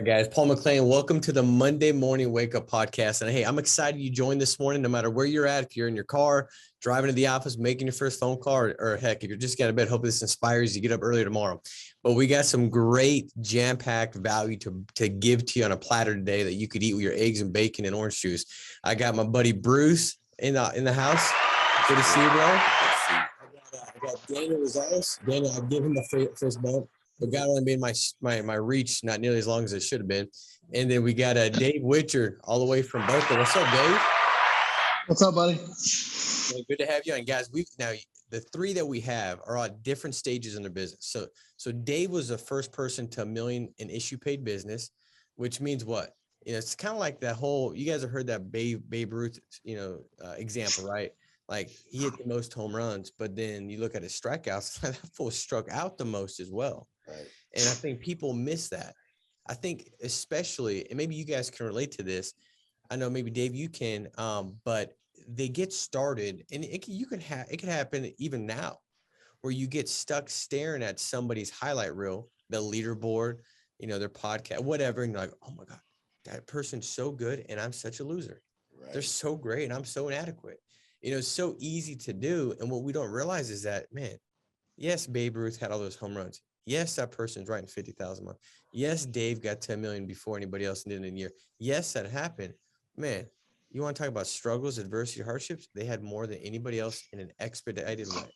guys, Paul McLean, welcome to the Monday Morning Wake Up Podcast. And hey, I'm excited you joined this morning, no matter where you're at. If you're in your car, driving to the office, making your first phone call, or heck, if you're just getting out of bed, hope this inspires you to get up early tomorrow. But we got some great jam-packed value to give to you on a platter today that you could eat with your eggs and bacon and orange juice. I got my buddy Bruce in the house. Good to see you, bro. I got Daniel Rosales. Daniel, I'll give him the first bump. But God only made my reach not nearly as long as it should have been. And then we got Dave Witcher all the way from Berkeley. What's up, Dave? What's up, buddy? Well, good to have you on, guys. Now the three that we have are at different stages in their business. So Dave was the first person to $1 million in issue paid business, which means what? It's kind of like that whole. You guys have heard that Babe Ruth, example, right? Like he hit the most home runs, but then you look at his strikeouts, that fool struck out the most as well. Right. And I think people miss that. I think especially, and maybe you guys can relate to this. I know maybe Dave, you can, but they get started, and it can happen even now, where you get stuck staring at somebody's highlight reel, the leaderboard, their podcast, whatever, and you're like, oh my God, that person's so good, and I'm such a loser. Right. They're so great, and I'm so inadequate. It's so easy to do, and what we don't realize is that, man, yes, Babe Ruth had all those home runs. Yes, that person's writing 50,000 a month. Yes, Dave got 10 million before anybody else did in a year. Yes, that happened. Man, you want to talk about struggles, adversity, hardships? They had more than anybody else in an expedited way.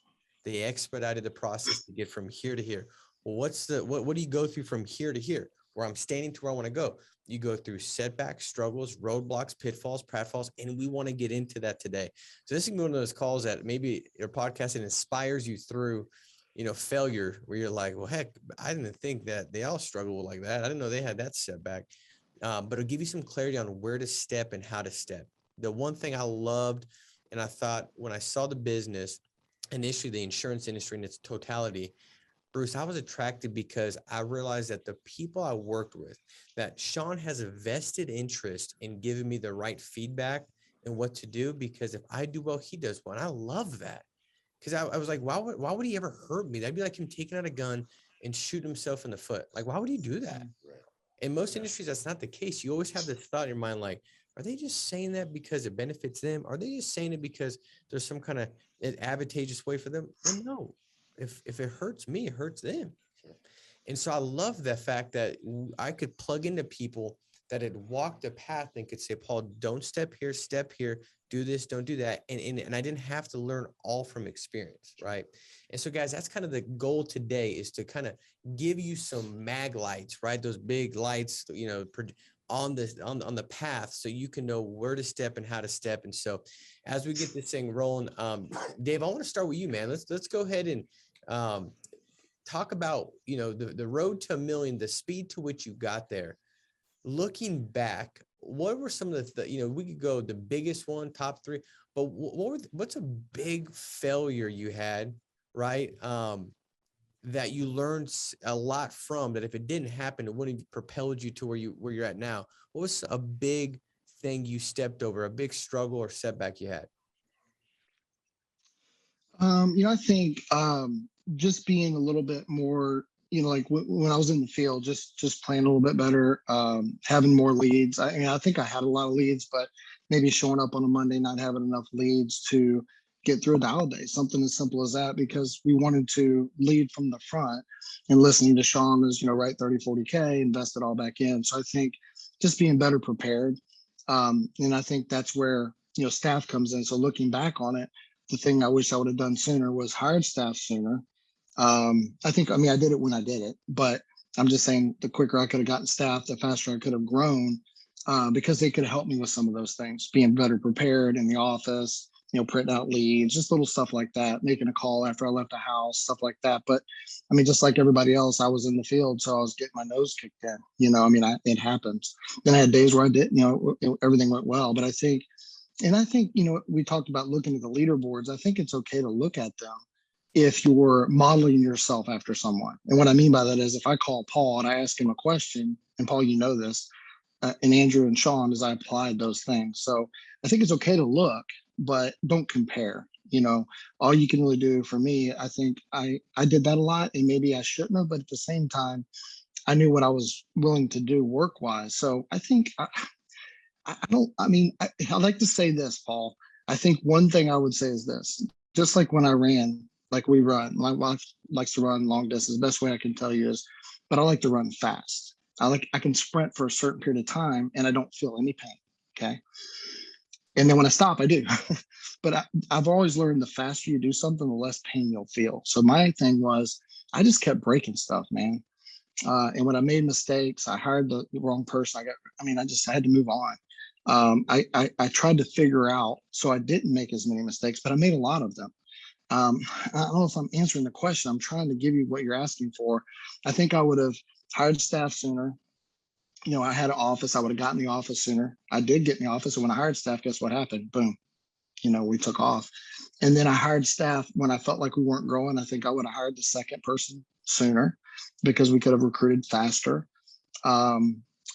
They expedited the process to get from here to here. Well, what do you go through from here to here? Where I'm standing to where I want to go. You go through setbacks, struggles, roadblocks, pitfalls, pratfalls, and we want to get into that today. So this is one of those calls that maybe your podcast inspires you through, failure, where you're like, well, heck, I didn't think that they all struggle like that. I didn't know they had that setback. But it'll give you some clarity on where to step and how to step. The one thing I loved, and I thought when I saw the business, initially the insurance industry in its totality, Bruce, I was attracted because I realized that the people I worked with, that Sean has a vested interest in giving me the right feedback and what to do, because if I do well, he does well. And I love that. Because I was like, why would he ever hurt me? That'd be like him taking out a gun and shooting himself in the foot. Like, why would he do that? Right. In most industries, that's not the case. You always have this thought in your mind, like, are they just saying that because it benefits them? Are they just saying it because there's some kind of advantageous way for them? Well, no. If it hurts me, it hurts them. And so I love the fact that I could plug into people that had walked a path and could say, Paul, don't step here, do this, don't do that. And I didn't have to learn all from experience, right? And so, guys, that's kind of the goal today, is to kind of give you some mag lights, right? Those big lights, on the path, so you can know where to step and how to step. And so as we get this thing rolling, Dave, I want to start with you, man. Let's go ahead and talk about, the road to $1 million, the speed to which you got there. Looking back, what were some of the we could go the biggest one, top three, but what's a big failure you had, right? That you learned a lot from, that if it didn't happen, it wouldn't have propelled you to where you're at now. What was a big thing you stepped over, a big struggle or setback you had? I think just being a little bit more, like when I was in the field, just playing a little bit better, having more leads. I think I had a lot of leads, but maybe showing up on a Monday, not having enough leads to get through a dial day, something as simple as that, because we wanted to lead from the front, and listening to Sean is, write 30, 40K, invest it all back in. So I think just being better prepared. And I think that's where, staff comes in. So looking back on it, the thing I wish I would have done sooner was hired staff sooner. I did it when I did it, but I'm just saying the quicker I could have gotten staff, the faster I could have grown, because they could have helped me with some of those things, being better prepared in the office, printing out leads, just little stuff like that, making a call after I left a house, stuff like that. But just like everybody else, I was in the field, so I was getting my nose kicked in, it happens. Then I had days where I didn't, everything went well, but I think, we talked about looking at the leaderboards. I think it's okay to look at them if you're modeling yourself after someone. And what I mean by that is, if I call Paul and I ask him a question, and Paul, this, and Andrew and Sean, as I applied those things. So I think it's okay to look, but don't compare. All you can really do, for me, I think I did that a lot, and maybe I shouldn't have, but at the same time, I knew what I was willing to do work wise. So I think I don't, I mean, I like to say this, Paul. I think one thing I would say is this, just like when I ran, like we run, my wife likes to run long distance. The best way I can tell you is, but I like to run fast. I can sprint for a certain period of time and I don't feel any pain. Okay. And then when I stop, I do. But I've always learned the faster you do something, the less pain you'll feel. So my thing was, I just kept breaking stuff, man. And when I made mistakes, I hired the wrong person. I had to move on. I tried to figure out so I didn't make as many mistakes, but I made a lot of them. I don't know if I'm answering the question. I'm trying to give you what you're asking for. I think I would have hired staff sooner. I had an office. I would have gotten the office sooner. I did get in the office. And when I hired staff, guess what happened? Boom. We took off. And then I hired staff when I felt like we weren't growing. I think I would have hired the second person sooner because we could have recruited faster. I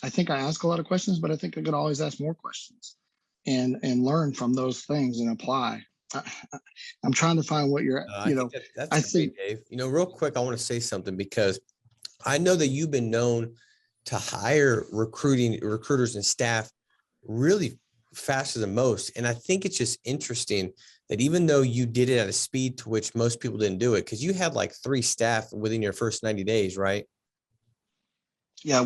think I ask a lot of questions, but I think I could always ask more questions and learn from those things and apply. I, I'm trying to find what you're, I think that's I great, think, Dave. Real quick, I want to say something because I know that you've been known to hire recruiters and staff really faster than most. And I think it's just interesting that even though you did it at a speed to which most people didn't do it, because you had like 3 staff within your first 90 days, right? yeah,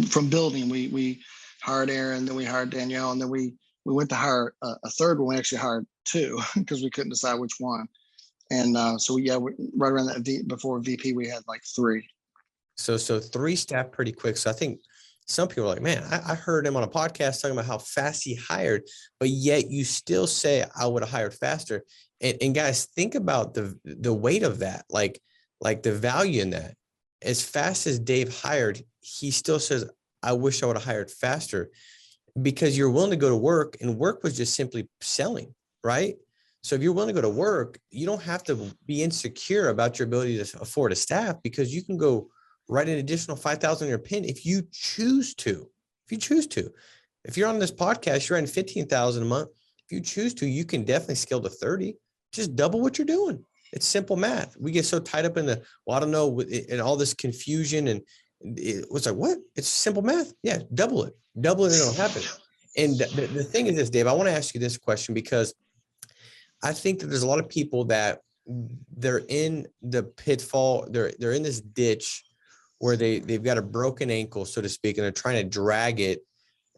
from building, we hired Aaron, then we hired Danielle, and then we went to hire a third one. We actually hired 2 because we couldn't decide which one. And right around that before VP, we had like 3. So 3 staff pretty quick. So I think some people are like, man, I heard him on a podcast talking about how fast he hired, but yet you still say I would have hired faster. And guys, think about the weight of that, like the value in that. As fast as Dave hired, he still says, I wish I would have hired faster, because you're willing to go to work, and work was just simply selling, right? So if you're willing to go to work, you don't have to be insecure about your ability to afford a staff, because you can go write an additional 5,000 in your PIN if you choose to. If you're on this podcast, you're writing 15,000 a month. If you choose to, you can definitely scale to 30. Just double what you're doing. It's simple math. We get so tied up in I don't know, and all this confusion, and it was like, what? It's simple math. Yeah, double it, and it'll happen. And the thing is this, Dave, I want to ask you this question, because I think that there's a lot of people that they're in the pitfall. They're in this ditch where they've got a broken ankle, so to speak, and they're trying to drag it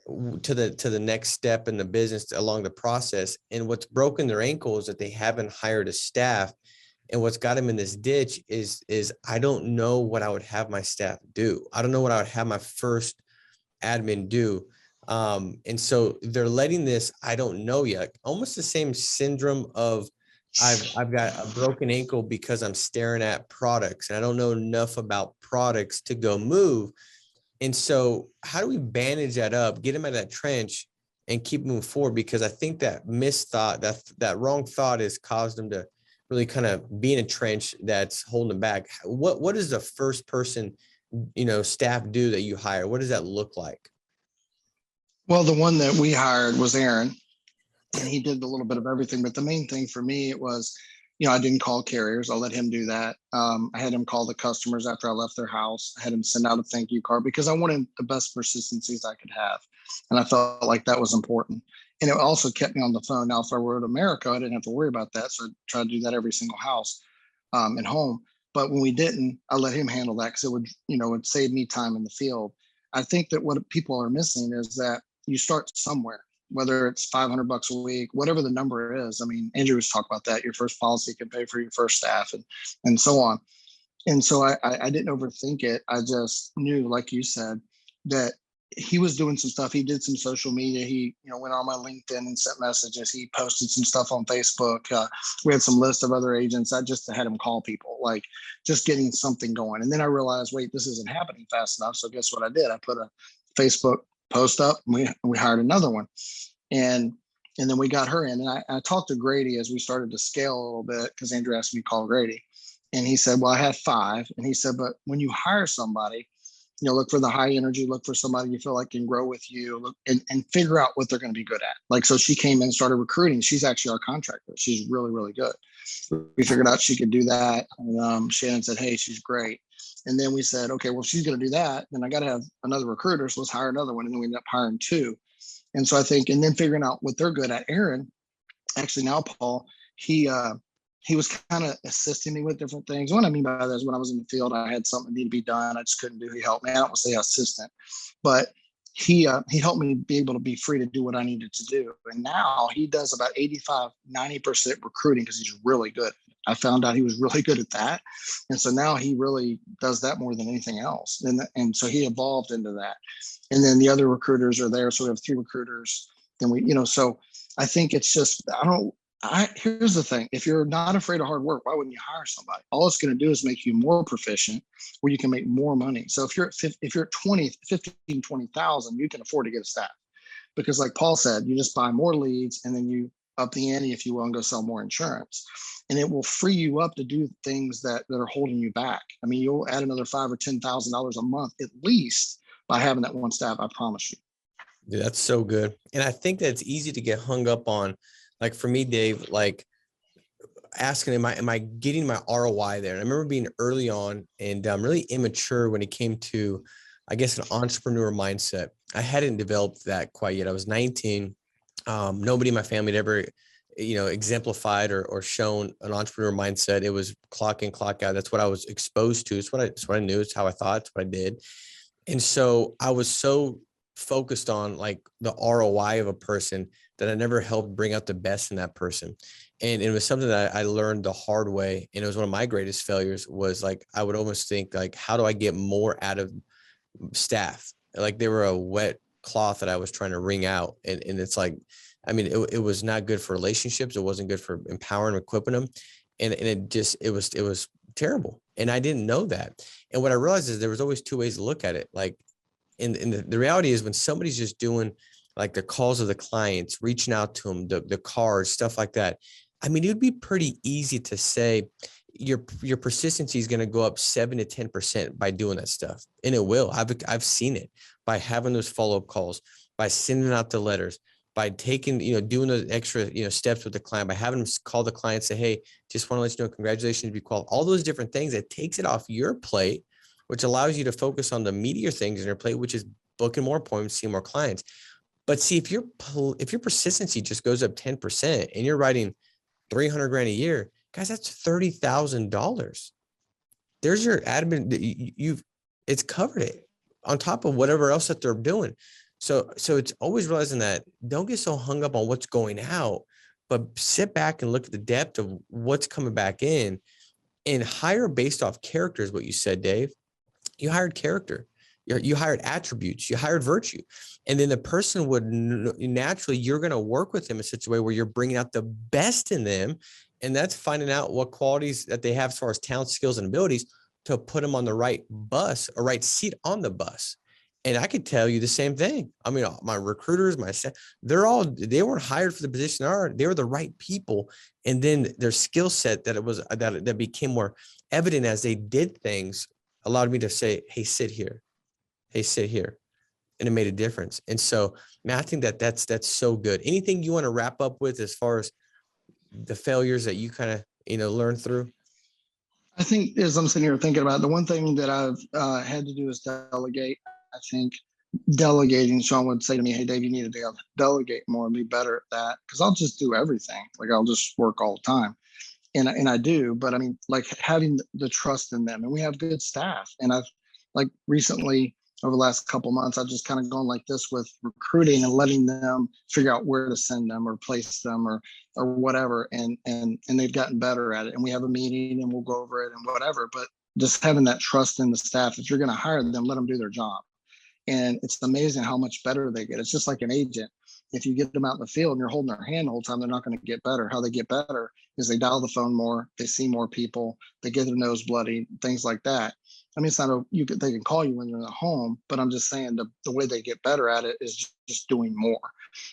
to the next step in the business along the process. And what's broken their ankle is that they haven't hired a staff. And what's got them in this ditch is I don't know what I would have my staff do. I don't know what I would have my first admin do. And so they're letting this, I don't know yet, almost the same syndrome of I've got a broken ankle because I'm staring at products and I don't know enough about products to go move. And so how do we bandage that up, get them out of that trench and keep moving forward? Because I think that misthought, that wrong thought has caused them to really kind of be in a trench that's holding them back. What does the first person, staff do that you hire? What does that look like? Well, the one that we hired was Aaron, and he did a little bit of everything. But the main thing for me, it was, I didn't call carriers. I'll let him do that. I had him call the customers after I left their house. I had him send out a thank you card because I wanted the best persistencies I could have. And I felt like that was important. And it also kept me on the phone. Now, if I were to America, I didn't have to worry about that. So I tried to do that every single house and home. But when we didn't, I let him handle that because it would save me time in the field. I think that what people are missing is that you start somewhere, whether it's $500 a week, whatever the number is. I mean, Andrew was talking about that. Your first policy can pay for your first staff and so on. And so I didn't overthink it. I just knew, like you said, that he was doing some stuff. He did some social media. He, went on my LinkedIn and sent messages. He posted some stuff on Facebook. We had some list of other agents. I just had him call people, like just getting something going. And then I realized, wait, this isn't happening fast enough. So guess what I did? I put a Facebook post up. And we hired another one, and then we got her in. And I talked to Grady as we started to scale a little bit because Andrew asked me to call Grady, and he said, well, I had 5, and he said, but when you hire somebody, look for the high energy, look for somebody you feel like can grow with you, look and figure out what they're going to be good at. Like, so she came in and started recruiting. She's actually our contractor. She's really, really good. We figured out she could do that. And Shannon said, hey, she's great. And then we said, okay, well, if she's going to do that, then I got to have another recruiter. So let's hire another one. And then we ended up hiring two. And so I think, and then figuring out what they're good at. Aaron, actually now Paul, he was kind of assisting me with different things. What I mean by that is when I was in the field, I had something that needed to be done. I just couldn't do. He helped me. I don't want to say assistant, but he helped me be able to be free to do what I needed to do. And now he does about 85, 90% recruiting because he's really good. I found out he was really good at that. And so now he really does that more than anything else. And so he evolved into that. And then the other recruiters are there. So we have three recruiters. Then we, so I think it's just, here's the thing. If you're not afraid of hard work, why wouldn't you hire somebody? All it's going to do is make you more proficient where you can make more money. So if you're at 20,000, you can afford to get a staff because like Paul said, you just buy more leads and then you up the ante, if you will, and go sell more insurance. And it will free you up to do things that are holding you back. I mean, you'll add another $5,000 or $10,000 a month, at least by having that one staff. I promise you. Dude, that's so good. And I think that's easy to get hung up on. Like for me, Dave, like asking, am I getting my ROI there? And I remember being early on and really immature when it came to, I guess, an entrepreneur mindset. I hadn't developed that quite yet. I was 19. Nobody in my family had ever, exemplified or shown an entrepreneur mindset. It was clock in, clock out. That's what I was exposed to. It's what I knew. It's how I thought. It's what I did. And so I was so focused on like the ROI of a person that I never helped bring out the best in that person. And it was something that I learned the hard way. And it was one of my greatest failures was like, I would almost think like, how do I get more out of staff? Like they were a wet cloth that I was trying to wring out. And it's like, I mean, it was not good for relationships. It wasn't good for empowering and equipping them. And it was terrible. And I didn't know that. And what I realized is there was always two ways to look at it. Like, and the reality is when somebody's just doing like the calls of the clients, reaching out to them, the cards, stuff like that. I mean, it would be pretty easy to say your persistency is going to go up 7 to 10% by doing that stuff. And it will. I've seen it by having those follow-up calls, by sending out the letters, by taking, doing those extra, steps with the client, by having them call the client, say, hey, just want to let you know, congratulations, be qualified. All those different things, it takes it off your plate, which allows you to focus on the meatier things in your plate, which is booking more appointments, seeing more clients. But see, if your persistency just goes up 10% and you're writing $300,000 a year, guys, that's $30,000. There's your admin. It's covered it on top of whatever else that they're doing. So it's always realizing that don't get so hung up on what's going out, but sit back and look at the depth of what's coming back in and hire based off characters. What you said, Dave, you hired character. You hired attributes, you hired virtue. And then the person would naturally, you're going to work with them in such a way where you're bringing out the best in them. And that's finding out what qualities that they have as far as talent, skills, and abilities to put them on the right bus or right seat on the bus. And I could tell you the same thing. I mean, my recruiters, they weren't hired for the position they are. They were the right people. And then their skill set that became more evident as they did things allowed me to say, hey, sit here. Hey, sit here. And it made a difference. And so, man, I think that's so good. Anything you want to wrap up with as far as the failures that you kind of, learned through? I think as I'm sitting here thinking about it, the one thing that I've had to do is delegate. I think delegating, Sean would say to me, hey, Dave, you need to delegate more and be better at that. Cause I'll just do everything. Like I'll just work all the time. And I do, but I mean, like having the trust in them, and we have good staff. And I've like recently over the last couple of months, I've just kind of gone like this with recruiting and letting them figure out where to send them or place them or whatever. And they've gotten better at it. And we have a meeting and we'll go over it and whatever, but just having that trust in the staff, if you're going to hire them, let them do their job. And it's amazing how much better they get. It's just like an agent. If you get them out in the field and you're holding their hand the whole time, they're not going to get better. How they get better is they dial the phone more, they see more people, they get their nose bloody, things like that. I mean, it's not they can call you when you're at home, but I'm just saying the way they get better at it is just doing more.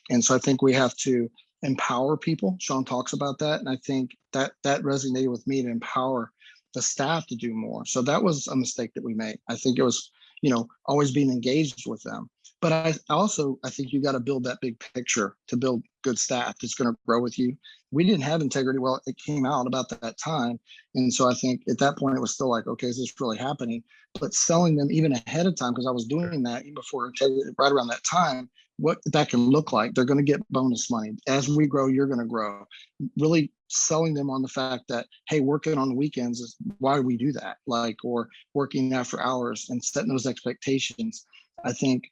And so I think we have to empower people. Sean talks about that. And I think that resonated with me, to empower the staff to do more. So that was a mistake that we made. I think it was, always being engaged with them. But I think you got to build that big picture to build good staff that's going to grow with you. We didn't have integrity. Well, it came out about that time. And so I think at that point it was still like, okay, is this really happening? But selling them even ahead of time, because I was doing that even before integrity, right around that time, what that can look like. They're going to get bonus money. As we grow, you're going to grow. Really selling them on the fact that, hey, working on the weekends is why we do that, like, or working after hours and setting those expectations. I think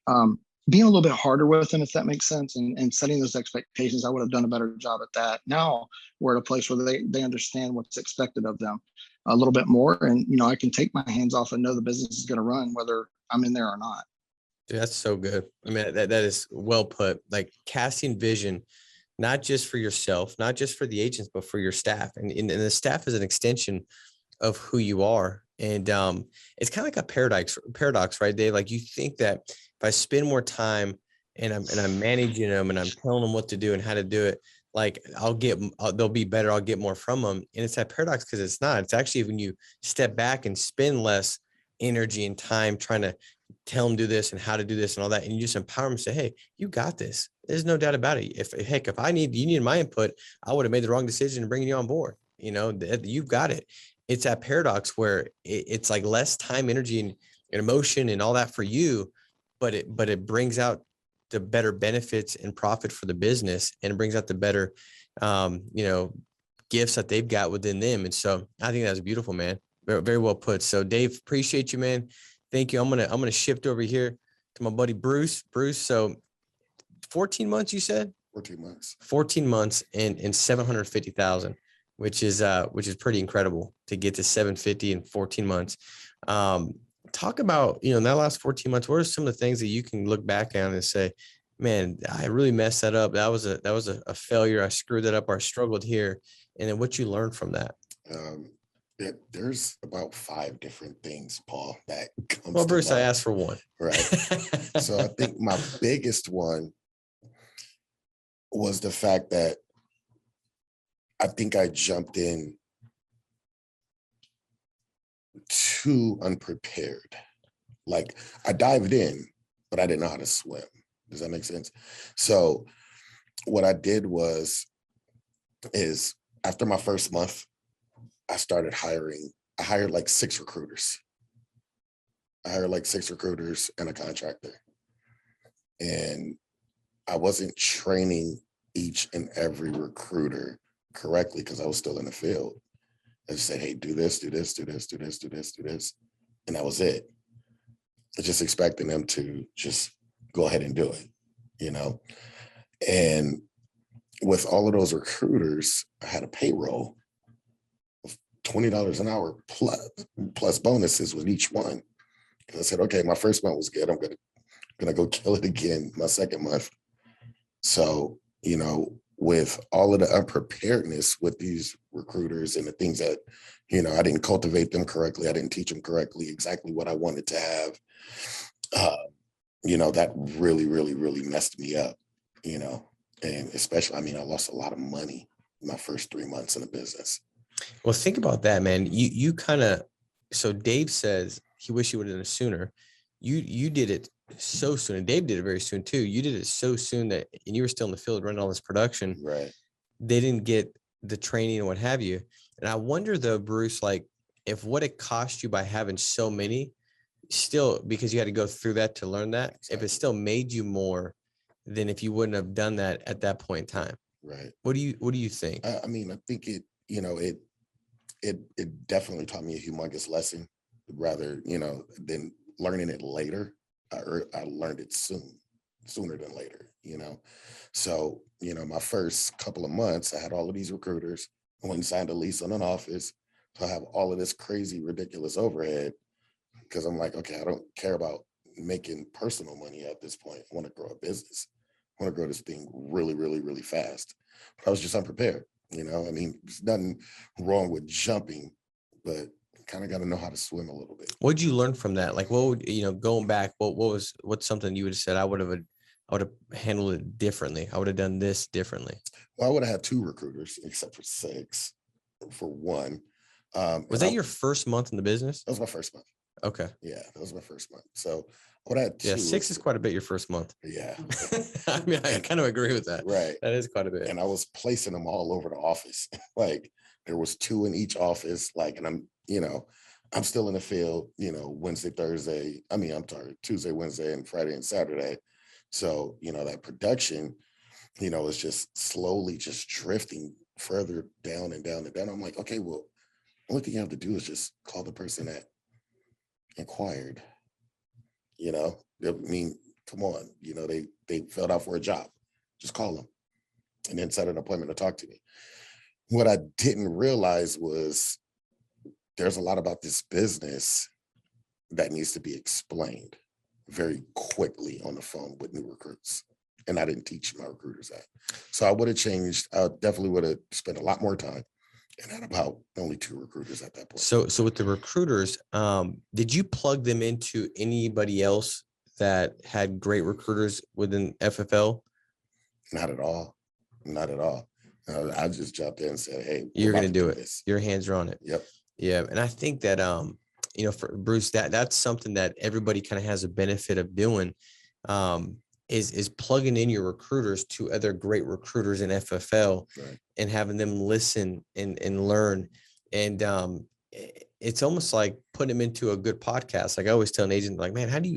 being a little bit harder with them, if that makes sense, and setting those expectations, I would have done a better job at that. Now we're at a place where they understand what's expected of them a little bit more. And, I can take my hands off and know the business is going to run whether I'm in there or not. Dude, that's so good. I mean, that is well put. Like casting vision, not just for yourself, not just for the agents, but for your staff. And the staff is an extension of who you are. And it's kind of like a paradox, right, Dave? Like you think that if I spend more time and I'm managing them and I'm telling them what to do and how to do it, like they'll be better. I'll get more from them. And it's that paradox because it's not. It's actually when you step back and spend less energy and time trying to tell them do this and how to do this and all that, and you just empower them and say, hey, you got this. There's no doubt about it. If you needed my input, I would have made the wrong decision in bringing you on board. You've got it. It's that paradox where it's like less time, energy, and emotion and all that for you, but it brings out the better benefits and profit for the business, and it brings out the better, gifts that they've got within them. And so I think that's beautiful, man. Very, very well put. So Dave, appreciate you, man. Thank you. I'm gonna shift over here to my buddy Bruce. Bruce, so 14 months, you said? 14 months. 14 months and 750,000, which is pretty incredible to get to 750 in 14 months. Talk about, in that last 14 months, what are some of the things that you can look back on and say, man, I really messed that up. That was a failure. I screwed that up, or I struggled here. And then what you learned from that. There's about 5 different things, Paul, that comes. Well, Bruce, I asked for one. Right. So I think my biggest one was the fact that I think I jumped in too unprepared. Like I dived in, but I didn't know how to swim. Does that make sense? So what I did is after my first month, I hired like 6 recruiters. I hired like 6 recruiters and a contractor. And I wasn't training each and every recruiter correctly because I was still in the field. I just said, hey, do this, do this, do this, do this, do this, do this. And that was it. I just expecting them to just go ahead and do it, And with all of those recruiters, I had a payroll of $20 an hour plus bonuses with each one. And I said, okay, my first month was good. I'm gonna go kill it again my second month. So, with all of the unpreparedness with these recruiters and the things that, I didn't cultivate them correctly. I didn't teach them correctly exactly what I wanted to have. That really, really, really messed me up, and especially, I lost a lot of money in my first 3 months in the business. Well, think about that, man. So Dave says he wished he would have done it sooner. You did it so soon, and Dave did it very soon too. You did it so soon and you were still in the field running all this production. Right. They didn't get the training and what have you. And I wonder though, Bruce, like if what it cost you by having so many, still, because you had to go through that to learn that, exactly, if it still made you more than if you wouldn't have done that at that point in time. Right. What do you think? I think it definitely taught me a humongous lesson rather, than learning it later. I learned it sooner than later, So, my first couple of months, I had all of these recruiters. I went and signed a lease on an office. So I have all of this crazy, ridiculous overhead because I'm like, okay, I don't care about making personal money at this point. I want to grow a business. I want to grow this thing really, really, really fast. But I was just unprepared. There's nothing wrong with jumping, but kind of got to know how to swim a little bit. What'd you learn from that? Like, what would, going back, what's something you would have said, I would have handled it differently. I would have done this differently. Well, I would have had 2 recruiters except for 6 for one. Was that your first month in the business? That was my first month. Okay. Yeah, that was my first month. So Well, that Yeah, too 6 is quite a bit your first month. yeah. I mean, I kind of agree with that. Right. That is quite a bit. And I was placing them all over the office. Like there was 2 in each office. Like, and I'm still in the field, Wednesday, Thursday. I'm sorry, Tuesday, Wednesday, and Friday and Saturday. So, that production, is just slowly just drifting further down and down and down. I'm like, okay, well, only thing you have to do is just call the person that inquired. I mean, come on, they filled out for a job. Just call them and then set an appointment to talk to me. What I didn't realize was there's a lot about this business that needs to be explained very quickly on the phone with new recruits. And I didn't teach my recruiters that. So I would have changed. I definitely would have spent a lot more time and had about only 2 recruiters at that point. So with the recruiters, did you plug them into anybody else that had great recruiters within FFL? Not at all. Not at all. I just jumped in and said, hey, You're going to do it. This. Your hands are on it. Yep. Yeah. And I think that, for Bruce, that's something that everybody kind of has a benefit of doing, is plugging in your recruiters to other great recruiters in FFL, right, and having them listen and learn. And it's almost like putting them into a good podcast. Like I always tell an agent, like, man, how do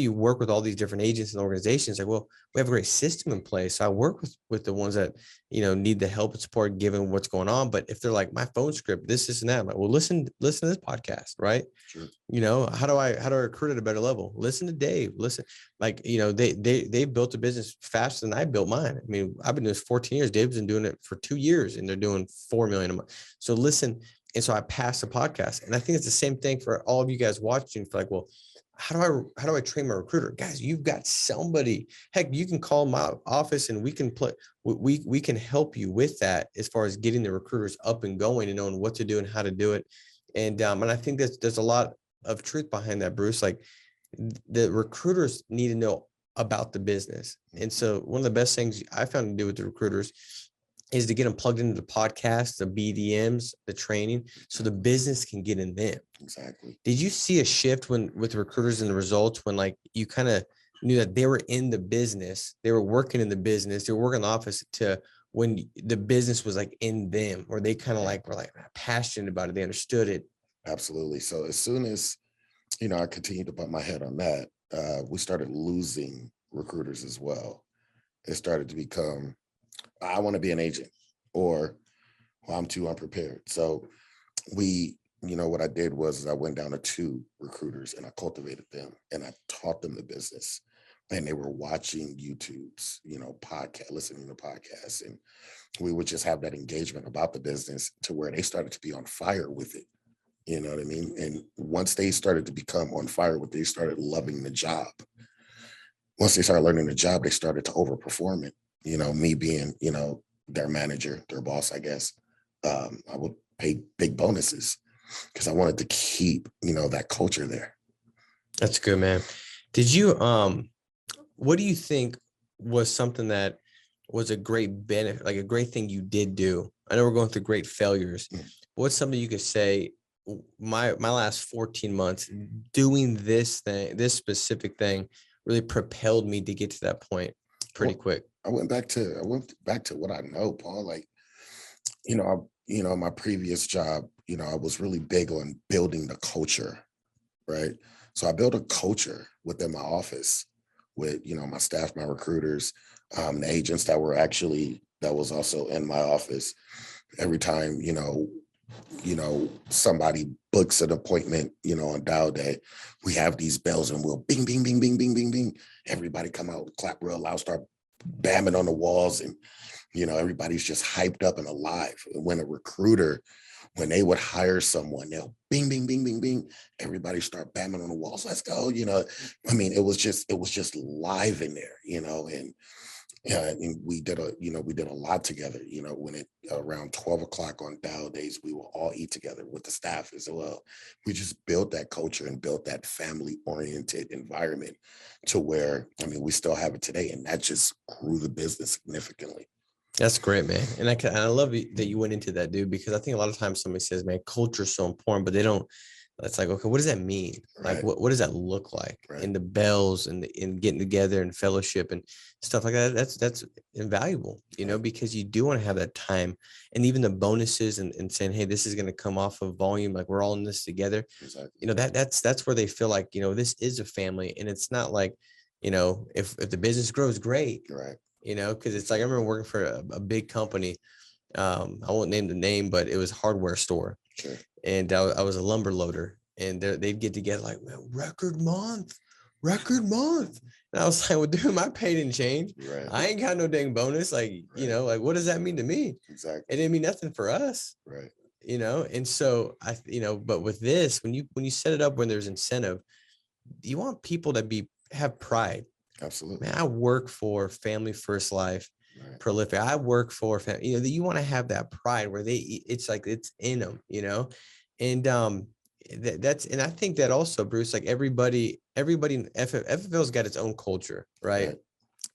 you work with all these different agents and organizations? Like, well, we have a great system in place. So I work with the ones that, need the help and support given what's going on. But if they're like, my phone script, this and that, I'm like, well, listen to this podcast, right? sure. How do I recruit at a better level? Listen to Dave. Listen, like, they built a business faster than I built mine. I mean, I've been doing this 14 years. Dave's been doing it for 2 years and they're doing 4 million a month. So listen. And so I passed the podcast, and I think it's the same thing for all of you guys watching. For like, well, how do I train my recruiter? Guys, you've got somebody. Heck, you can call my office and we can we can help you with that as far as getting the recruiters up and going and knowing what to do and how to do it. And I think there's a lot of truth behind that, Bruce. Like the recruiters need to know about the business. And so one of the best things I found to do with the recruiters is to get them plugged into the podcast, the BDMs, the training, so the business can get in them. Exactly. Did you see a shift with recruiters and the results when like you kind of knew that they were in the business, they were working in the business, they were working in the office, to when the business was like in them, or they kind of like were like passionate about it, they understood it? Absolutely. So as soon as, I continued to bump my head on that, we started losing recruiters as well. It started to become, I want to be an agent, or well, I'm too unprepared. So what I did was I went down to 2 recruiters and I cultivated them and I taught them the business, and they were watching YouTube's, podcast, listening to podcasts. And we would just have that engagement about the business to where they started to be on fire with it. You know what I mean? And once they started to become on fire with it, they started loving the job. Once they started learning the job, they started to overperform it. Me being, their manager, their boss, I guess, I would pay big bonuses because I wanted to keep, that culture there. That's good, man. Did you, what do you think was something that was a great benefit, like a great thing you did do? I know we're going through great failures. What's something you could say, my last 14 months doing this specific thing really propelled me to get to that point pretty quick? I went back to what I know, Paul. Like, my previous job, I was really big on building the culture, right? So I built a culture within my office with, my staff, my recruiters, the agents that was also in my office. Every time, somebody books an appointment, on dial day, we have these bells and we'll bing, bing, bing, bing, bing, bing, bing. Everybody come out, clap real loud, start bamming on the walls, and everybody's just hyped up and alive. When a recruiter, when they would hire someone, they'll bing, bing, bing, bing, bing. Everybody start bamming on the walls. Let's go. It was just live in there, and we did a lot together. When it around 12 o'clock on dial days, we will all eat together with the staff as well. We just built that culture and built that family-oriented environment to where, we still have it today, and that just grew the business significantly. That's great, man. And I love that you went into that, dude, because I think a lot of times somebody says, man, culture is so important, but they don't It's like, okay, what does that mean? Like, Right. what does that look like? Right. And the bells and getting together and fellowship and stuff like that. That's invaluable, Right. because you do want to have that time, and even the bonuses and saying, hey, this is going to come off of volume. Like, we're all in this together. Exactly. That's where they feel like, this is a family, and it's not like, if the business grows, great, Right. because it's like, I remember working for a big company. I won't name the name, but it was a hardware store. Sure. And I was a lumber loader, and they'd get together like, man, record month. And I was like, well, dude, my pay didn't change. Right. I ain't got no dang bonus. Like, Right. Like, what does that mean to me? Exactly. It didn't mean nothing for us. Right. And so but with this, when you set it up, when there's incentive, you want people to have pride. Absolutely. Man, I work for Family First Life. Right. Prolific. I work for, you want to have that pride where it's like, it's in them, and and I think that also, Bruce, like everybody in FFL's got its own culture, right?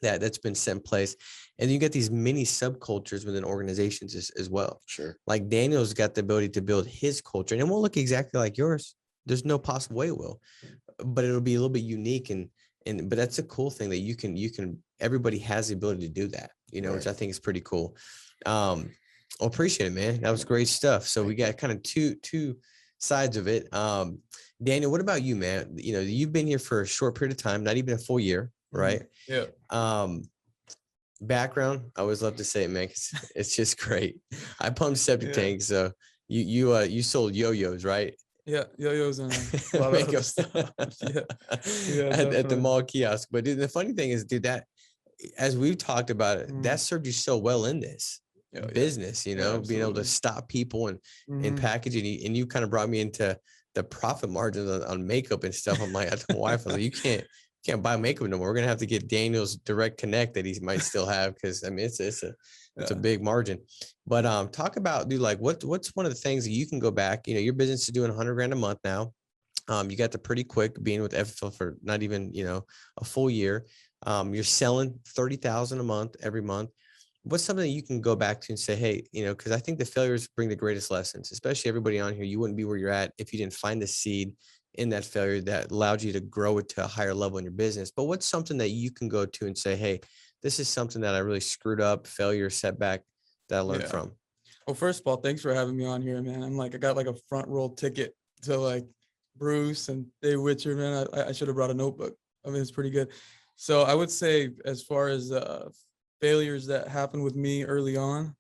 That's been set in place, and you get these mini subcultures within organizations as well. Sure. Like Daniel's got the ability to build his culture, and it won't look exactly like yours. There's no possible way it will, but it'll be a little bit unique, but that's a cool thing that you can everybody has the ability to do that, which I think is pretty cool. Well, appreciate it, man. That was great stuff. So we got kind of two sides of it. Daniel, what about you, man? You've been here for a short period of time, not even a full year, right? Yeah. Background, I always love to say it, man. It's just great. I pumped septic tanks, so you sold yo-yos, right? Yeah, yo-yos and a lot of Makeup other stuff. Yeah, at the definitely. mall kiosk. But dude, the funny thing is, dude, that as we've talked about it, that served you so well in this business, being able to absolutely. stop people and Mhm. packaging, and you kind of brought me into the profit margins on makeup and stuff. I'm like, I told my wife, I was like, you can't buy makeup no more. We're gonna have to get Daniel's direct connect that he might still have, because I mean it's a big margin. But talk about, dude, like what's one of the things that you can go back, your business is doing 100 grand a month now. You got the pretty quick being with FFL for not even, a full year. You're selling 30,000 a month every month. What's something that you can go back to and say, hey, because I think the failures bring the greatest lessons, especially everybody on here. You wouldn't be where you're at if you didn't find the seed in that failure that allowed you to grow it to a higher level in your business. But what's something that you can go to and say, hey, this is something that I really screwed up, failure, setback, that I learned from? Well, first of all, thanks for having me on here, man. I got like a front row ticket to like Bruce and Dave Witcher, man. I should have brought a notebook. I mean, it's pretty good. So I would say, as far as failures that happened with me early on,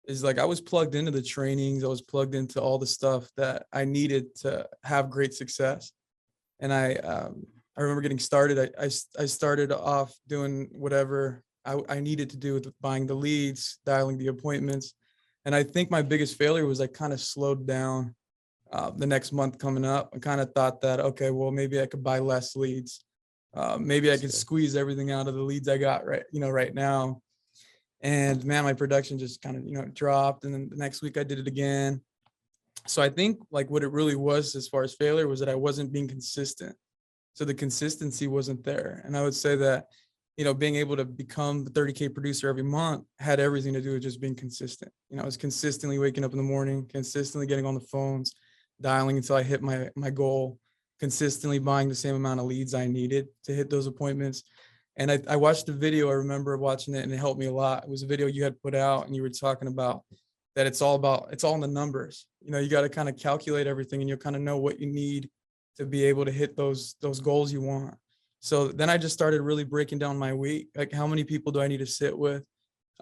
is like I was plugged into the trainings. I was plugged into all the stuff that I needed to have great success. And I remember getting started. I started off doing whatever I needed to do with buying the leads, dialing the appointments. And I think my biggest failure was I kind of slowed down the next month coming up. I kind of thought that, okay, well, maybe I could buy less leads. Maybe I could squeeze everything out of the leads I got right now. And man, my production just kind of, dropped. And then the next week I did it again. So I think like what it really was as far as failure was that I wasn't being consistent. So the consistency wasn't there. And I would say that, being able to become the 30K producer every month had everything to do with just being consistent. I was consistently waking up in the morning, consistently getting on the phones, dialing until I hit my goal, consistently buying the same amount of leads I needed to hit those appointments. And I watched the video. I remember watching it, and it helped me a lot. It was a video you had put out, and you were talking about that it's all in the numbers. You got to kind of calculate everything, and you'll kind of know what you need to be able to hit those goals you want. So then I just started really breaking down my week. Like, how many people do I need to sit with?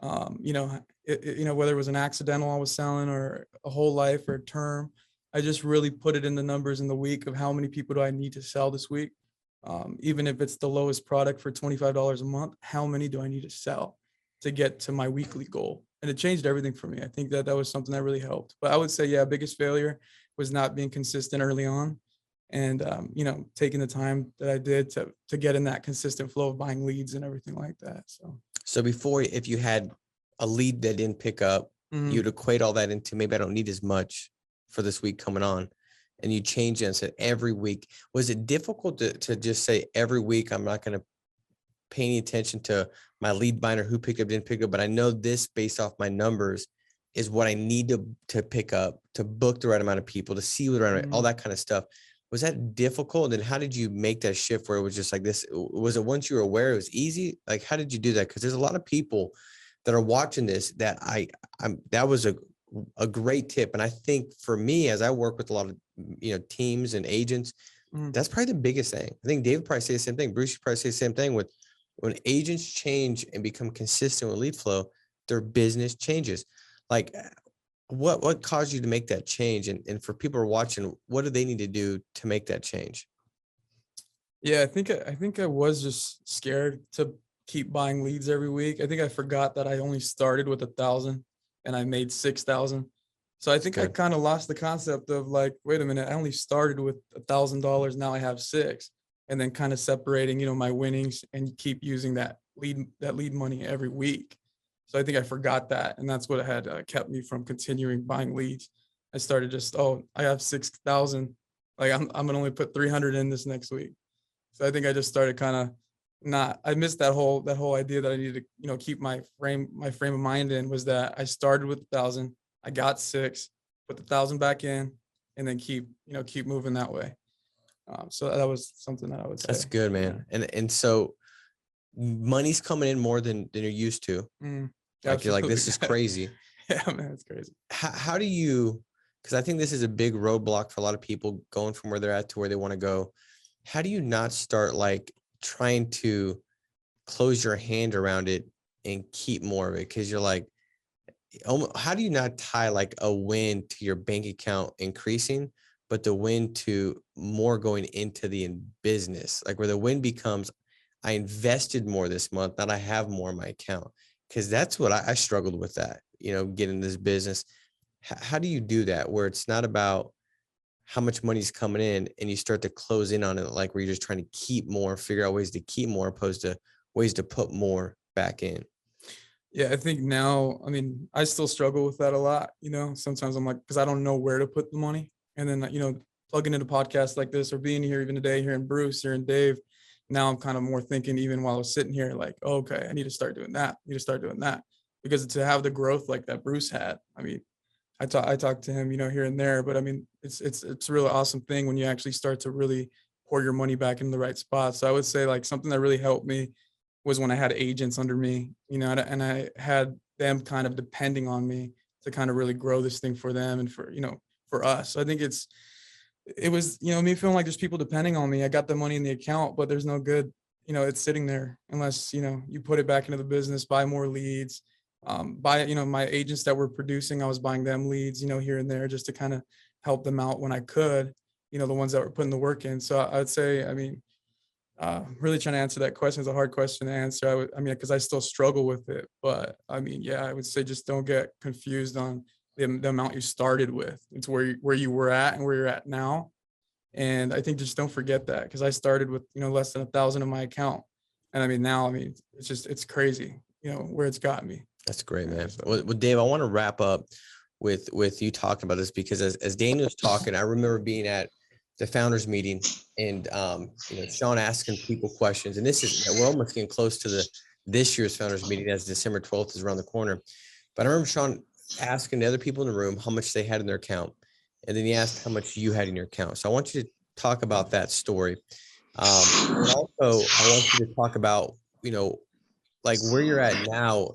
Whether it was an accidental I was selling or a whole life or a term, I just really put it in the numbers in the week of how many people do I need to sell this week? Even if it's the lowest product for $25 a month, how many do I need to sell to get to my weekly goal? And it changed everything for me. I think that was something that really helped. But I would say, biggest failure was not being consistent early on, and taking the time that I did to get in that consistent flow of buying leads and everything like that. So before, if you had a lead that didn't pick up, you'd equate all that into, maybe I don't need as much for this week coming on, and you change it and said every week. Was it difficult to just say every week I'm not going to pay any attention to my lead binder, who picked up, didn't pick up, but I know this based off my numbers is what I need to pick up, to book the right amount of people, to see the right, all that kind of stuff. Was that difficult? And how did you make that shift where it was just like this? Was it once you were aware it was easy? Like, how did you do that? Because there's a lot of people that are watching this that that was a great tip. And I think for me, as I work with a lot of, teams and agents, that's probably the biggest thing. I think David probably say the same thing. Bruce probably say the same thing with when agents change and become consistent with lead flow, their business changes. Like, what caused you to make that change? And for people who are watching, what do they need to do to make that change? Yeah, I think I was just scared to keep buying leads every week. I think I forgot that I only started with 1,000 and I made 6,000. So I think I kind of lost the concept of like, wait a minute, I only started with $1,000. Now I have 6, and then kind of separating, my winnings and keep using that lead money every week. So I think I forgot that, and that's what had kept me from continuing buying leads. I started just, I have 6,000, like I'm gonna only put 300 in this next week. So I think I just started kind of I missed that whole idea that I needed to, keep my frame of mind in, was that I started with 1,000, I got 6, put the 1,000 back in, and then keep moving that way. So that was something that I would say. That's good, man. Yeah. And so money's coming in more than you're used to. Like, you're like, this is crazy. Yeah, man, it's crazy. How do you, because I think this is a big roadblock for a lot of people going from where they're at to where they want to go. How do you not start like trying to close your hand around it and keep more of it? Because you're like, how do you not tie like a win to your bank account increasing, but the win to more going into the business? Like, where the win becomes, I invested more this month, not I have more in my account. Because that's what I struggled with, that, getting this business. How do you do that where it's not about how much money's coming in and you start to close in on it, like where you're just trying to keep more, figure out ways to keep more opposed to ways to put more back in? Yeah, I think now, I still struggle with that a lot. Sometimes I'm like, because I don't know where to put the money. And then, plugging into podcasts like this, or being here even today, hearing Bruce, hearing Dave, now I'm kind of more thinking, even while I was sitting here, like, okay, I need to start doing that. Because to have the growth like that Bruce had, I talk to him, here and there, but it's a really awesome thing when you actually start to really pour your money back in the right spot. So I would say like something that really helped me was when I had agents under me, and I had them kind of depending on me to kind of really grow this thing for them and for us. So I think it was, me feeling like there's people depending on me. I got the money in the account, but there's no good, it's sitting there unless, you put it back into the business, buy more leads, buy, my agents that were producing, I was buying them leads, here and there just to kind of help them out when I could, the ones that were putting the work in. So I would say, really trying to answer that question is a hard question to answer. Because I still struggle with it, but I would say just don't get confused on the amount you started with. It's where you were at and where you're at now. And I think just don't forget that, because I started with, less than 1,000 in my account. And now, it's crazy, where it's gotten me. That's great, man. Well, Dave, I want to wrap up with you talking about this, because as Daniel was talking, I remember being at the founders meeting and, Sean asking people questions, and we're almost getting close to this year's founders meeting, as December 12th is around the corner. But I remember Sean asking the other people in the room how much they had in their account. And then he asked how much you had in your account. So I want you to talk about that story. And also I want you to talk about, like where you're at now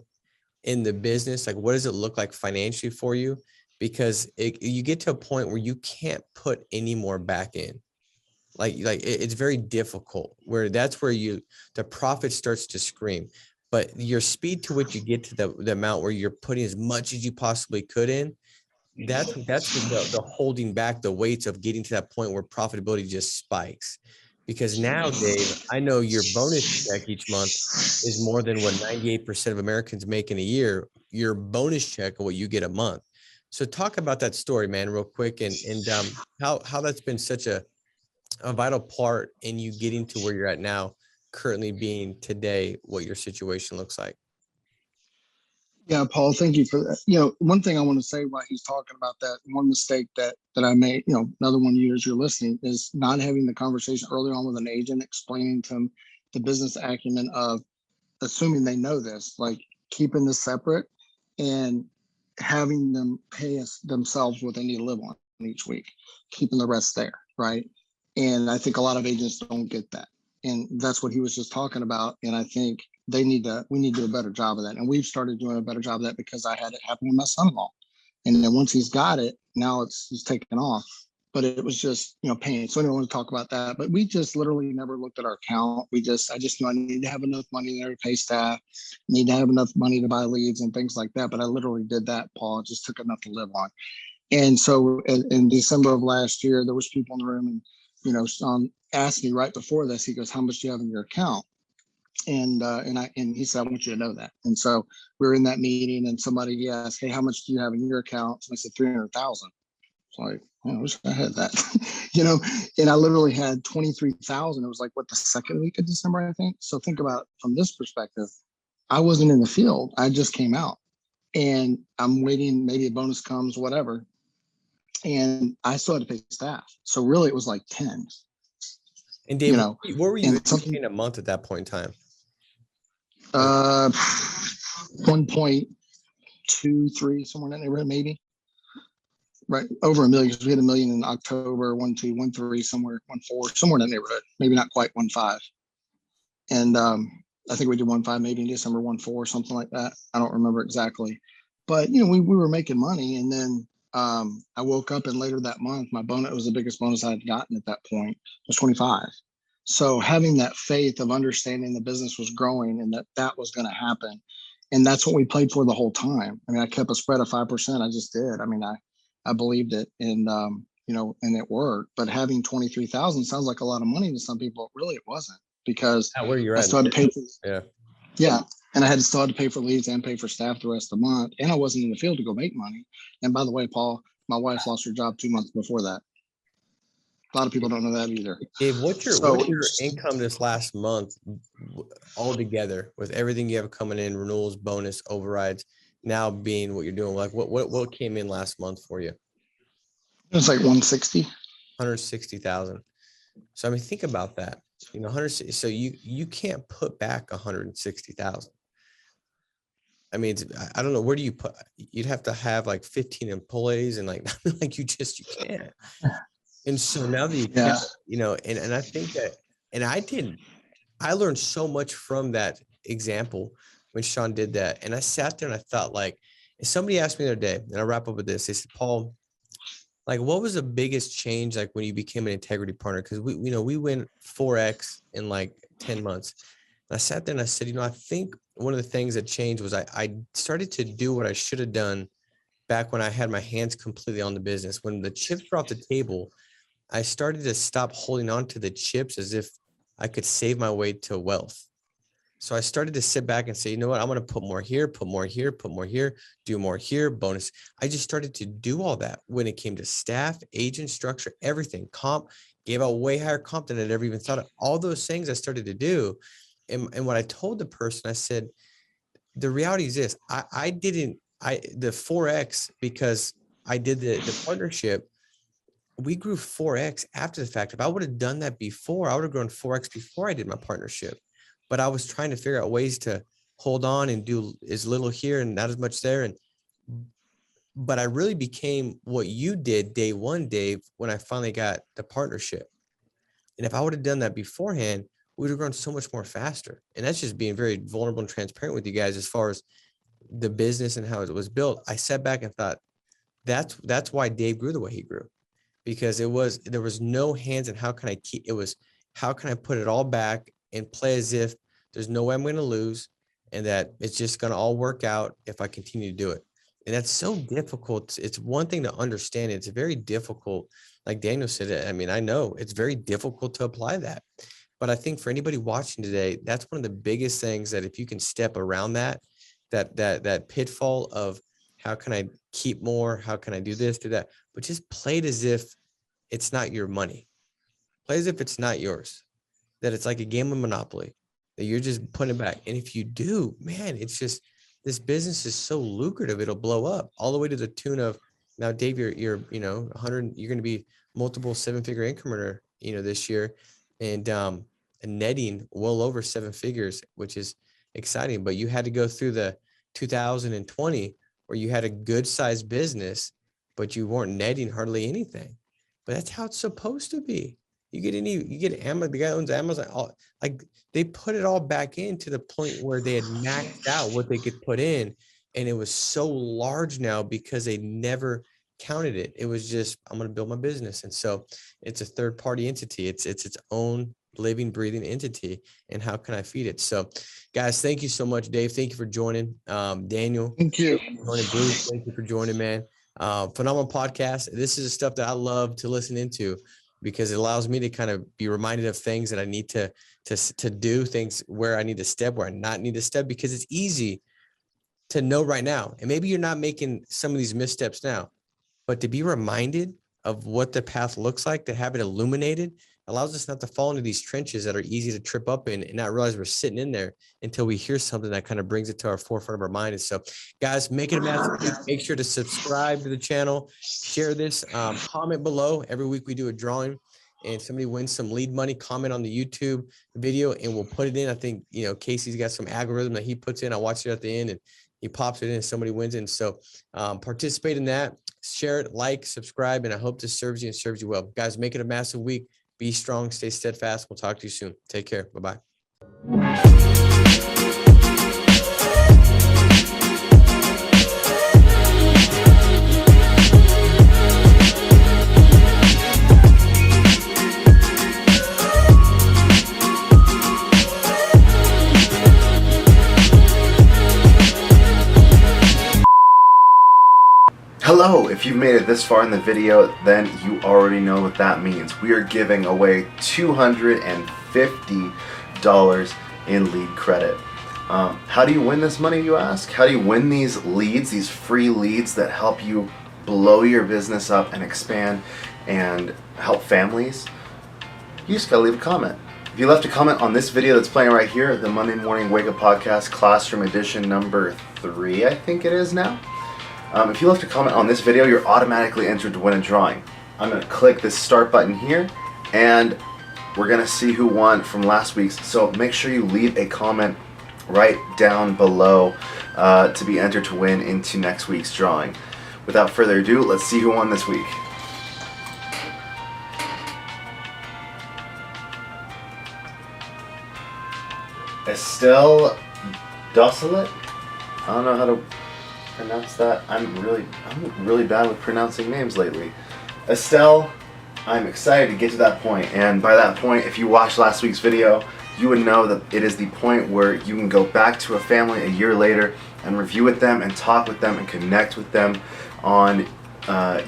in the business. Like, what does it look like financially for you? Because you get to a point where you can't put any more back in. It's very difficult, where that's where the profit starts to scream. But your speed to which you get to the amount where you're putting as much as you possibly could in, that's the holding back the weights of getting to that point where profitability just spikes. Because now, Dave, I know your bonus check each month is more than what 98% of Americans make in a year. Your bonus check of what you get a month. So talk about that story, man, real quick, and how that's been such a vital part in you getting to where you're at now, currently being today, what your situation looks like. Yeah, Paul, thank you for that. One thing I want to say while he's talking about that, one mistake that I made, another one, you as you're listening, is not having the conversation early on with an agent, explaining to them the business acumen of assuming they know this, like keeping this separate. And having them pay us themselves what they need to live on each week, keeping the rest there, right? And I think a lot of agents don't get that. And that's what he was just talking about. And I think we need to do a better job of that. And we've started doing a better job of that because I had it happen with my son-in-law. And then once he's got it, now he's taken off. But it was just, pain. So I don't want to talk about that. But we just literally never looked at our account. I just knew I need to have enough money there to pay staff, need to have enough money to buy leads and things like that. But I literally did that, Paul. It just took enough to live on. And so in December of last year, there was people in the room, and Sean asked me right before this. He goes, "How much do you have in your account?" And he said, "I want you to know that." And so we were in that meeting, and he asked, "Hey, how much do you have in your account?" So I said, 300,000. It's like, I wish I had that, and I literally had 23,000. It was like, the second week of December, I think. So think about it from this perspective. I wasn't in the field. I just came out, and I'm waiting. Maybe a bonus comes, whatever. And I still had to pay staff. So really it was like 10. And Dave, where were you in a month at that point in time? 1.23, somewhere in that neighborhood, maybe. Right, over $1 million, because we had $1 million in October, 1.2, 1.3, somewhere 1.4, somewhere in that neighborhood, maybe not quite 1.5. And I think we did 1.5 maybe in December, 1.4, something like that. I don't remember exactly, but we were making money. And then I woke up, and later that month, my bonus was the biggest bonus I had gotten at that point, was 25. So having that faith of understanding the business was growing and that was going to happen. And that's what we played for the whole time. I mean, I kept a spread of 5%. I just did. I mean, I believed it, and and it worked. But having 23,000 sounds like a lot of money to some people. Really, it wasn't, because where you're I still had to pay for. Yeah. And I still had to pay for leads and pay for staff the rest of the month. And I wasn't in the field to go make money. And by the way, Paul, my wife lost her job 2 months before that. A lot of people don't know that either. Dave, what's your income this last month all together, with everything you have coming in, renewals, bonus, overrides, now being what you're doing? Like what came in last month for you? It was like 160,000. So I mean, think about that. 160. So you can't put back 160,000. I mean, I don't know, where do you put? You'd have to have like 15 employees, and like you can't. And so now that and I think that, and I learned so much from that example when Sean did that. And I sat there and I thought, like, and somebody asked me the other day, and I'll wrap up with this. They said, "Paul, like, what was the biggest change, like, when you became an integrity partner?" Because we went 4X in like 10 months. And I sat there and I said, I think one of the things that changed was I started to do what I should have done back when I had my hands completely on the business. When the chips were off the table, I started to stop holding on to the chips as if I could save my way to wealth. So I started to sit back and say, you know what, I'm going to put more here, put more here, put more here, do more here, bonus. I just started to do all that when it came to staff, agent structure, everything, comp, gave out way higher comp than I'd ever even thought of. All those things I started to do. And what I told the person, I said, the reality is this, the 4X, because I did the partnership, we grew 4X after the fact. If I would have done that before, I would have grown 4X before I did my partnership. But I was trying to figure out ways to hold on and do as little here and not as much there. But I really became what you did day one, Dave, when I finally got the partnership. And if I would have done that beforehand, we would have grown so much more faster. And that's just being very vulnerable and transparent with you guys as far as the business and how it was built. I sat back and thought, that's why Dave grew the way he grew, because there was no hands in how can I put it all back and play as if there's no way I'm going to lose, and that it's just going to all work out if I continue to do it. And that's so difficult. It's one thing to understand it. It's very difficult. Like Daniel said, I mean, I know it's very difficult to apply that. But I think for anybody watching today, that's one of the biggest things, that if you can step around that pitfall of how can I keep more? How can I do this, do that? But just play it as if it's not your money. Play as if it's not yours, that it's like a game of Monopoly, that you're just putting it back. And if you do, man, it's just, this business is so lucrative. It'll blow up all the way to the tune of, now, Dave, you're 100, you're going to be multiple 7-figure income earner, this year, and netting well over 7 figures, which is exciting. But you had to go through the 2020 where where you had a good sized business, but you weren't netting hardly anything. But that's how it's supposed to be. You get Amazon, the guy who owns Amazon, like they put it all back in to the point where they had maxed out what they could put in. And it was so large now because they never counted it. It was just, I'm going to build my business. And so it's a third party entity. It's its own living, breathing entity. And how can I feed it? So guys, thank you so much, Dave. Thank you for joining. Daniel. Thank you. Bruce, thank you for joining, man. Phenomenal podcast. This is the stuff that I love to listen into because it allows me to kind of be reminded of things that I need to do, things where I need to step, where I not need to step, because it's easy to know right now. And maybe you're not making some of these missteps now, but to be reminded of what the path looks like, to have it illuminated, allows us not to fall into these trenches that are easy to trip up in and not realize we're sitting in there until we hear something that kind of brings it to our forefront of our mind. And so guys, make it a massive, make sure to subscribe to the channel, share this, comment below. Every week we do a drawing and somebody wins some lead money, comment on the YouTube video and we'll put it in. I think, Casey's got some algorithm that he puts in. I watch it at the end and he pops it in and somebody wins it. And so participate in that, share it, like, subscribe, and I hope this serves you and serves you well. Guys, make it a massive week. Be strong, stay steadfast. We'll talk to you soon. Take care. Bye-bye. Hello, if you've made it this far in the video, then you already know what that means. We are giving away $250 in lead credit. How do you win this money, you ask? How do you win these leads, these free leads that help you blow your business up and expand and help families? You just gotta leave a comment. If you left a comment on this video that's playing right here, the Monday Morning Wake Up Podcast Classroom Edition number 3, I think it is now. If you left a comment on this video, you're automatically entered to win a drawing. I'm going to click this start button here and we're going to see who won from last week's. So make sure you leave a comment right down below to be entered to win into next week's drawing. Without further ado, let's see who won this week. Estelle Dosselet? I don't know how to pronounce that. I'm really bad with pronouncing names lately. Estelle, I'm excited to get to that point, and by that point, if you watched last week's video, you would know that it is the point where you can go back to a family a year later and review with them and talk with them and connect with them on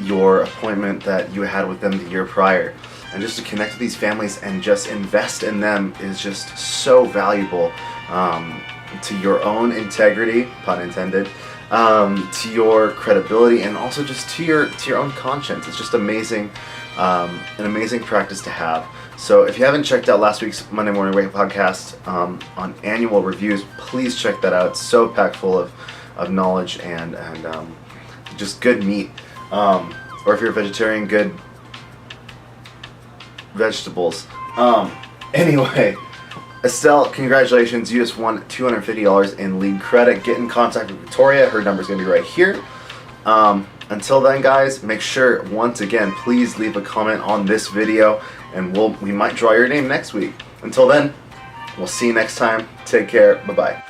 your appointment that you had with them the year prior. And just to connect with these families and just invest in them is just so valuable to your own integrity, pun intended, to your credibility, and also just to your own conscience. It's just amazing, an amazing practice to have. So if you haven't checked out last week's Monday Morning Wake Up podcast on annual reviews, please check that out. It's so packed full of knowledge and just good meat. Or if you're a vegetarian, good vegetables. Anyway, Estelle, congratulations. You just won $250 in lead credit. Get in contact with Victoria. Her number's going to be right here. Until then, guys, make sure, once again, please leave a comment on this video, and we might draw your name next week. Until then, we'll see you next time. Take care. Bye-bye.